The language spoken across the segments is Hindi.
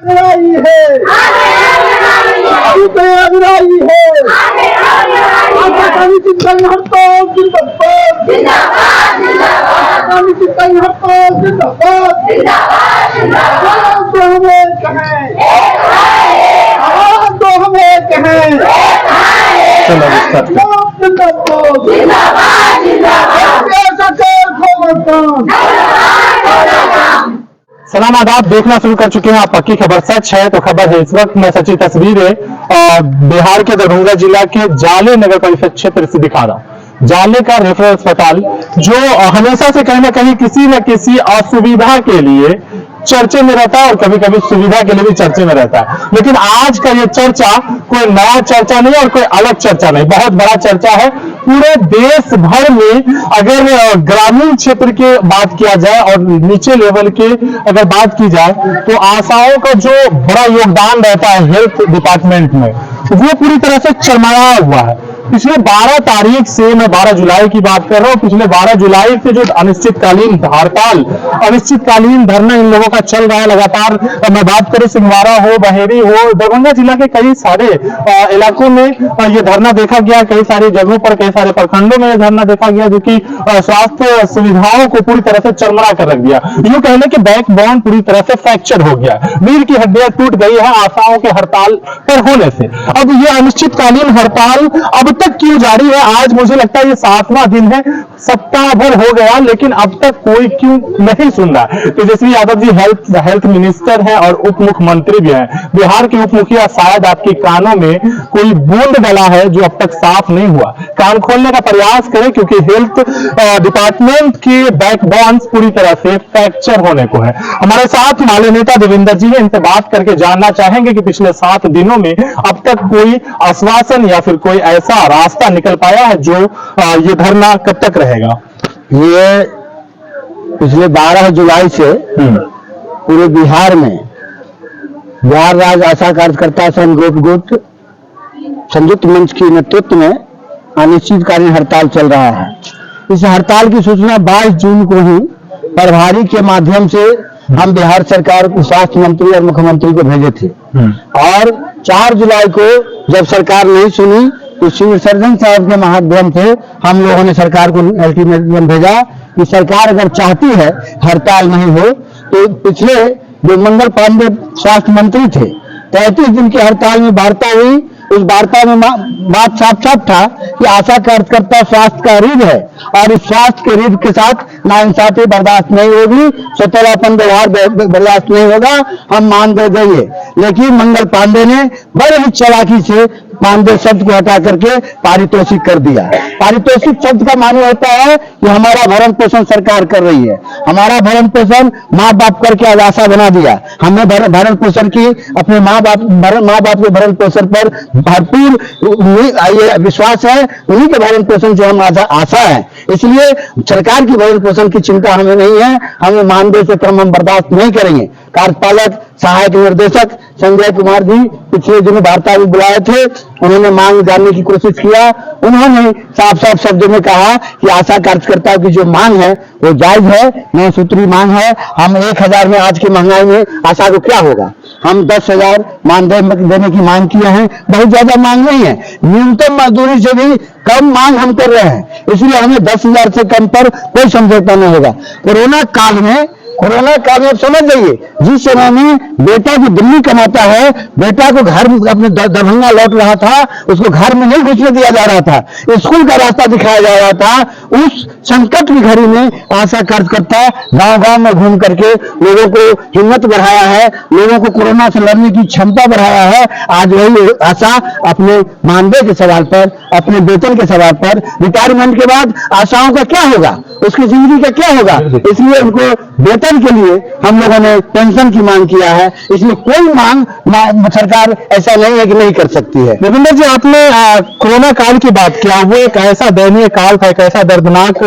लड़ाई है, लड़ाई है, आकामी चिंतन हड़ताल जिंदाबाद, आकामी चिंतन हड़ताल जिंदाबाद, तो हमें कहें, तो हमें कहें, सलाम आदाब, देखना शुरू कर चुके हैं आप पक्की खबर सच है तो खबर है। इस वक्त मैं सच्ची तस्वीरें बिहार के दरभंगा जिला के जाले नगर परिषद क्षेत्र से दिखा रहा हूँ। जाले का रेफरल अस्पताल जो हमेशा से कहीं ना कहीं किसी न किसी असुविधा के लिए चर्चे में रहता है और कभी कभी सुविधा के लिए भी चर्चे में रहता है, लेकिन आज का ये चर्चा कोई नया चर्चा नहीं और कोई अलग चर्चा नहीं, बहुत बड़ा चर्चा है। पूरे देश भर में अगर ग्रामीण क्षेत्र की बात किया जाए और नीचे लेवल के अगर बात की जाए तो आशाओं का जो बड़ा योगदान रहता है हेल्थ डिपार्टमेंट में, वो पूरी तरह से चरमराया हुआ है। पिछले 12 तारीख से, मैं 12 जुलाई की बात कर रहा हूँ, पिछले 12 जुलाई से जो अनिश्चितकालीन हड़ताल, अनिश्चितकालीन धरना इन लोगों का चल रहा है लगातार। मैं बात करूं सिंहवाड़ा हो, बहेरी हो, दरभंगा जिला के कई सारे इलाकों में ये धरना देखा गया, कई सारी जगहों पर, कई सारे प्रखंडों में ये धरना देखा गया, जो कि स्वास्थ्य सुविधाओं को पूरी तरह से चरमरा कर रख दिया। यूं कह लें कि बैकबोन पूरी तरह से फ्रैक्चर हो गया, रीढ़ की हड्डियां टूट गई है आशाओं के हड़ताल पर होने से। अब ये अनिश्चितकालीन हड़ताल अब तक क्यों जारी है? आज मुझे लगता है ये 7वां दिन है, सप्ताह भर हो गया, लेकिन अब तक कोई क्यों नहीं सुन रहा। तेजस्वी यादव जी हेल्थ मिनिस्टर हैं और उप मुख्यमंत्री भी हैं। बिहार के उप मुखिया, शायद आपके कानों में कोई बूंद डला है जो अब तक साफ नहीं हुआ। कान खोलने का प्रयास करें, क्योंकि हेल्थ डिपार्टमेंट के बैकबोन्स पूरी तरह से फ्रैक्चर होने को है। हमारे साथ माले नेता देवेंद्र जी हैं, इनसे बात करके जानना चाहेंगे कि पिछले 7 दिनों में अब तक कोई आश्वासन या फिर कोई ऐसा रास्ता निकल पाया है जो ये धरना कब तक रहेगा? ये पिछले 12 जुलाई से पूरे बिहार में बिहार राज्य आशा कार्यकर्ता संघ गुट संयुक्त मंच के नेतृत्व में अनिश्चितकालीन हड़ताल चल रहा है। इस हड़ताल की सूचना 22 जून को ही प्रभारी के माध्यम से हम बिहार सरकार को, स्वास्थ्य मंत्री और मुख्यमंत्री को भेजे थे, और 4 जुलाई को जब सरकार नहीं सुनी तो सिविल सर्जन साहब के माध्यम से हम लोगों ने सरकार को अल्टीमेटम भेजा कि सरकार अगर चाहती है हड़ताल नहीं हो तो पिछले जो मंगल पांडे स्वास्थ्य मंत्री थे 33 दिन की हड़ताल में वार्ता हुई। उस वार्ता में बात साफ साफ था कि आशा कार्यकर्ता स्वास्थ्य का रीढ़ है और इस स्वास्थ्य के रीढ़ के साथ नाइंसाफी बर्दाश्त नहीं होगी, सतलापन व्यवहार बर्दाश्त नहीं होगा, हम मान दे देंगे। लेकिन मंगल पांडे ने बड़े ही चालाकी से पांडे शब्द को हटा करके पारितोषिक कर दिया। पारितोषिक शब्द का माने होता है कि हमारा भरण पोषण सरकार कर रही है, हमारा भरण पोषण माँ बाप करके आज आशा बना दिया। हमें भरण पोषण की अपने माँ बाप के भरण पोषण पर भरपूर विश्वास है, उन्हीं के भरण पोषण से हम आशा है। इसलिए सरकार की भरण पोषण की चिंता हमें नहीं है, हमें मानदेय से कम हम बर्दाश्त नहीं करेंगे। कार्यपालक सहायक निर्देशक संजय कुमार जी पिछले दिनों वार्ता में बुलाए थे, उन्होंने मांग जानने की कोशिश किया। उन्होंने साफ साफ शब्दों में कहा कि आशा कार्यकर्ताओं की जो मांग है वो जायज है, 9 सूत्री मांग है। हम 1000 में आज की महंगाई में आशा को क्या होगा, हम 10,000 मानदेय देने की मांग किए हैं। बहुत ज्यादा मांग नहीं है, न्यूनतम मजदूरी से भी कम मांग हम कर रहे हैं, इसलिए हमें 10,000 से कम पर कोई समझौता नहीं होगा। कोरोना काल में आप समझ जाइए, जिस समय में बेटा को दिल्ली कमाता है, बेटा को घर अपने दरभंगा लौट रहा था, उसको घर में नहीं घुसने दिया जा रहा था, स्कूल का रास्ता दिखाया जा रहा था। उस संकट की घड़ी में आशा कार्यकर्ता गांव-गांव में घूम करके लोगों को हिम्मत बढ़ाया है, लोगों को कोरोना से लड़ने की क्षमता बढ़ाया है। आज वही आशा अपने मानदेय के सवाल पर, अपने वेतन के सवाल पर, रिटायरमेंट के बाद आशाओं का क्या होगा, उसकी जिंदगी का क्या होगा, इसलिए उनको वेतन के लिए हम लोगों ने पेंशन की मांग किया है। इसलिए कोई मांग सरकार ऐसा नहीं है कि नहीं कर सकती है। देवेंद्र जी, आपने कोरोना काल की बात किया, वो एक ऐसा दयनीय काल था, एक ऐसा दर्दनाक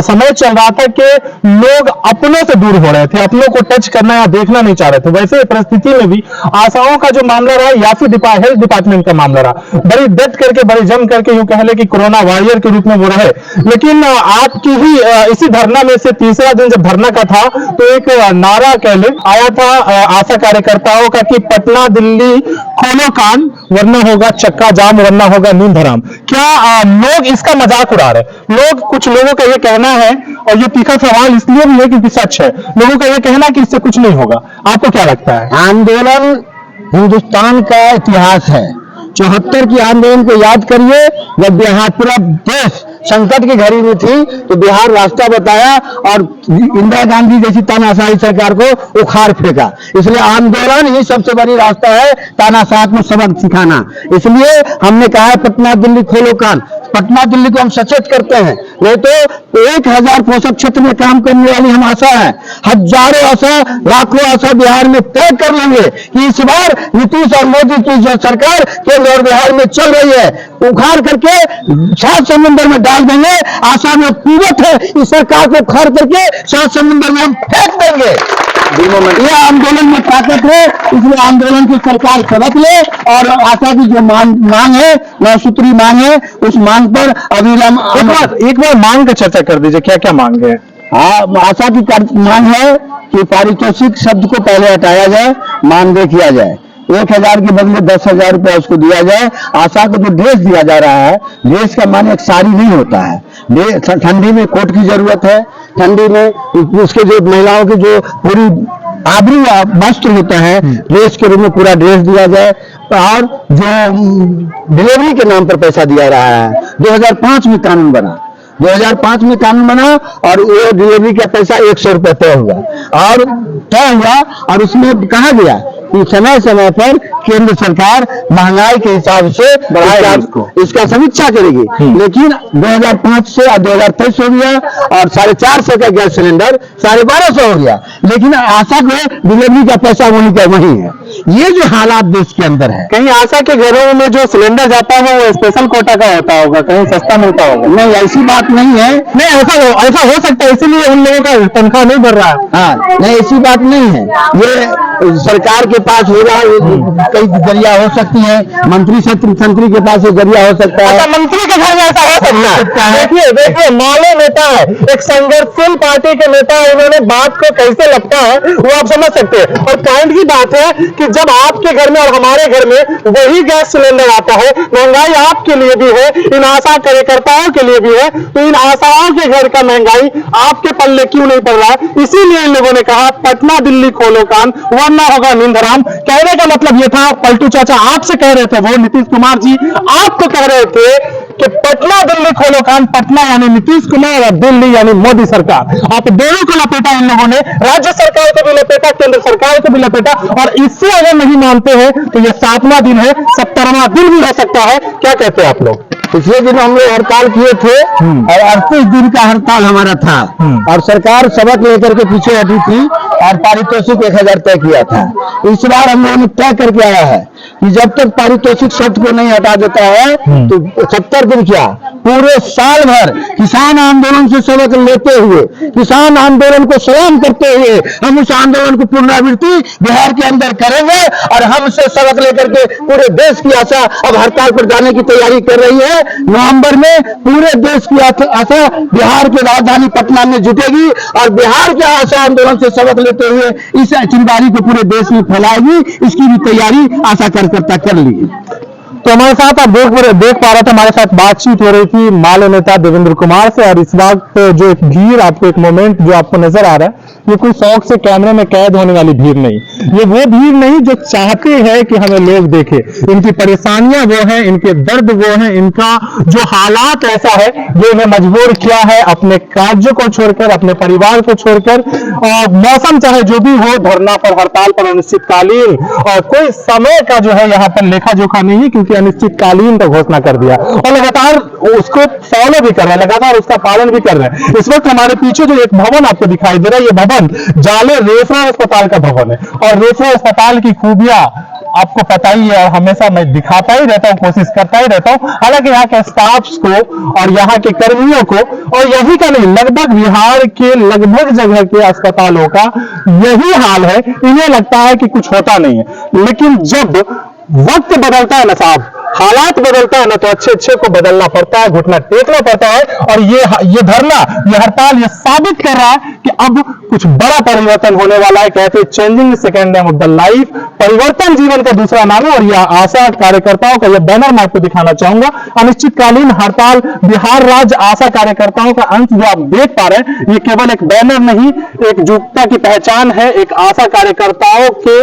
समय चल रहा था कि लोग अपनों से दूर हो रहे थे, अपनों को टच करना या देखना नहीं चाह रहे थे। वैसे परिस्थिति में भी आशाओं का जो मामला रहा या फिर हेल्थ डिपार्टमेंट का मामला रहा, बड़ी डट करके, बड़ी जम करके, यूं कह ले कि कोरोना वॉरियर के रूप में वो रहे। लेकिन आपकी ही इसी धरना में से तीसरा दिन जब धरना का था तो एक नारा कह ले आया था आशा कार्यकर्ताओं का कि पटना दिल्ली खोलो कान वरना होगा चक्का जाम वरना होगा नींद हराम। क्या लोग इसका मजाक उड़ा रहे? लोग, कुछ लोगों का ये कहना है, और ये तीखा सवाल इसलिए भी है क्योंकि सच है, लोगों का ये कहना कि इससे कुछ नहीं होगा। आपको क्या लगता है? आंदोलन हिंदुस्तान का इतिहास है। 74 की आंदोलन को याद करिए, जब बिहार पूरा देश संकट की घड़ी में थी तो बिहार रास्ता बताया और इंदिरा गांधी जैसी तानाशाही सरकार को उखाड़ फेंका। इसलिए आंदोलन ही सबसे बड़ी रास्ता है तानाशाह को सबक सिखाना। इसलिए हमने कहा है पटना दिल्ली खोलो कान। पटना दिल्ली को हम सचेत करते हैं, नहीं तो 1000 पोषक क्षेत्र में काम करने वाली हम आशा है, हजारों आशा, लाखों आशा बिहार में तय कर लेंगे कि इस बार नीतीश और मोदी की जो सरकार केंद्र और बिहार में चल रही है उखाड़ करके सात समुद्र में डाल देंगे। आशा में पूरत है, इस सरकार को उखाड़ करके सात समुद्र में हम फेंक देंगे। ये आंदोलन में ताकत है, इसलिए आंदोलन की सरकार सबक ले और आशा की जो मांग है, 9 सूत्री मांग है, उस मांग पर अविलंब एक बार मांग का चर्चा कर दीजिए, क्या क्या मांग है? आशा की मांग है कि पारितोषिक शब्द को पहले हटाया जाए, मानदेय किया जाए, 1000 के बदले 10,000 रुपया उसको दिया जाए। आशा को जो ड्रेस दिया जा रहा है, ड्रेस का मान एक साड़ी नहीं होता है। ठंडी में कोट की जरूरत है, ठंडी में उसके जो महिलाओं की जो पूरी आबरू वस्त्र होता है, ड्रेस के रूप में पूरा ड्रेस दिया जाए। और जो डिलीवरी के नाम पर पैसा दिया रहा है, 2005 में कानून बना, 2005 में कानून बना और वो डिलीवरी का पैसा 100 रुपये तय हुआ और उसमें कहा गया कि समय समय पर केंद्र सरकार महंगाई के हिसाब से इसका समीक्षा करेगी। लेकिन 2005 से 2023 हो गया और 450 का गैस सिलेंडर 1250 हो गया, लेकिन आशा को डिलीवरी का पैसा वहीं का वहीं है। ये जो हालात देश के अंदर है, कहीं आशा के घरों में जो सिलेंडर जाता है वो स्पेशल कोटा का होता होगा, कहीं सस्ता मिलता होगा? नहीं, ऐसी बात नहीं है। नहीं, ऐसा हो सकता है, इसीलिए उन लोगों का तनख्वाह नहीं बढ़ रहा है। हाँ, नहीं, ऐसी बात नहीं है। ये सरकार के पास होगा, कई जरिया हो सकती है, मंत्री संतरी के पास ये जरिया हो सकता है। मंत्री के घर में ऐसा हो सकता है? देखिए माले नेता है, एक संघर्षशील पार्टी के नेता है, उन्होंने बात को कैसे लगता है वो आप समझ सकते हैं। और काइंड की बात है कि जब आपके घर में और हमारे घर में वही गैस सिलेंडर आता है, महंगाई आपके लिए भी है, इन आशा कार्यकर्ताओं के लिए भी है, तो इन आशाओं के घर का महंगाई आपके पल्ले क्यों नहीं पड़ रहा? इसीलिए इन लोगों ने कहा पटना दिल्ली खोलो कान वरना होगा नींद हराम। कहने का मतलब ये था, पलटू चाचा आपसे कह रहे थे, वो नीतीश कुमार जी आपको कह रहे थे कि पटना दिल्ली खोलो कान। पटना यानी नीतीश कुमार और दिल्ली यानी मोदी सरकार। आप दोनों को लपेटा इन लोगों ने, राज्य सरकार को भी लपेटा, केंद्र सरकार को भी लपेटा। और इससे अगर नहीं मानते हैं तो ये 7वां दिन है, 70वां दिन भी हो सकता है। क्या कहते हैं आप लोग? पिछले दिन हम लोग हड़ताल किए थे और 38 दिन का हड़ताल हमारा था और सरकार सबक लेकर के पीछे हटी थी और पारितोषिक 1000 तय किया था। इस बार हम लोगों ने तय करके आया है कि जब तक पारितोषिक शब्द को नहीं हटा देता है तो 70 दिन क्या, पूरे साल भर किसान आंदोलन से सबक लेते हुए, किसान आंदोलन को सलाम करते हुए हम उस आंदोलन को पुनरावृत्ति बिहार के अंदर करेंगे और हम उससे सबक लेकर के पूरे देश की आशा अब हड़ताल पर जाने की तैयारी कर रही है। नवंबर में पूरे देश की आशा बिहार की राजधानी पटना में जुटेगी और बिहार के आशा आंदोलन से सबक लेते हुए इस चिंगारी को पूरे देश में फैलाएगी। इसकी भी तैयारी आशा कार्यकर्ता कर ली। तो हमारे साथ आप देख पा रहे थे, हमारे साथ बातचीत हो रही थी माले नेता देवेंद्र कुमार से। और इस वक्त जो एक भीड़, आपको एक मोमेंट जो आपको नजर आ रहा है, ये कोई शौक से कैमरे में कैद होने वाली भीड़ नहीं, ये वो भीड़ नहीं जो चाहते हैं कि हमें लोग देखें। इनकी परेशानियां वो हैं, इनके दर्द वो हैं, इनका जो हालात ऐसा है जो इन्हें मजबूर किया है अपने कार्य को छोड़कर, अपने परिवार को छोड़कर, और मौसम चाहे जो भी हो, धरना पर, हड़ताल पर, अनिश्चितकालीन, और कोई समय का जो है यहाँ पर लेखा जोखा नहीं है क्योंकि अनिश्चितकालीन का घोषणा कर दिया और लगातार उसको फॉलो भी कर रहे हैं, लगातार उसका पालन भी कर रहे हैं। इस वक्त हमारे पीछे जो एक भवन आपको दिखाई दे रहा है, ये भवन जाले रेफरल अस्पताल का भवन है। और रेफरल अस्पताल की खूबियां आपको पता ही है और हमेशा मैं दिखाता ही रहता हूं, कोशिश करता ही रहता हूं। हालांकि यहाँ के स्टाफ्स को और यहाँ के कर्मियों को, और यही का नहीं, लगभग बिहार के लगभग जगह के अस्पतालों का यही हाल है। इन्हें लगता है कि कुछ होता नहीं है, लेकिन जब वक्त बदलता है ना साहब, हालात बदलता है ना तो अच्छे अच्छे को बदलना पड़ता है, घुटना टेकना पड़ता है। और ये धरना, ये हड़ताल ये साबित कर रहा है कि अब कुछ बड़ा परिवर्तन होने वाला है। कहते हैं changing second name of the life, परिवर्तन जीवन का दूसरा नाम है। और यह आशा कार्यकर्ताओं का यह बैनर मैं आपको दिखाना चाहूंगा। अनिश्चितकालीन हड़ताल, बिहार राज्य आशा कार्यकर्ताओं का अंत जो आप देख पा रहे हैं, ये केवल एक बैनर नहीं, एकजुटता की पहचान है। एक आशा कार्यकर्ताओं के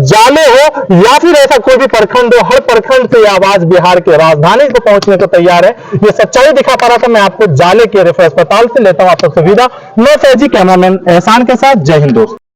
जाले हो या फिर ऐसा कोई भी प्रखंड हो, हर प्रखंड से यह आवाज बिहार के राजधानी को पहुंचने को तैयार है। ये सच्चाई दिखा पा रहा था। मैं आपको जाले के रेफर अस्पताल से लेता हूं आप सबसे विदा। मैं फैजी, कैमरामैन एहसान के साथ। जय हिंद दोस्त।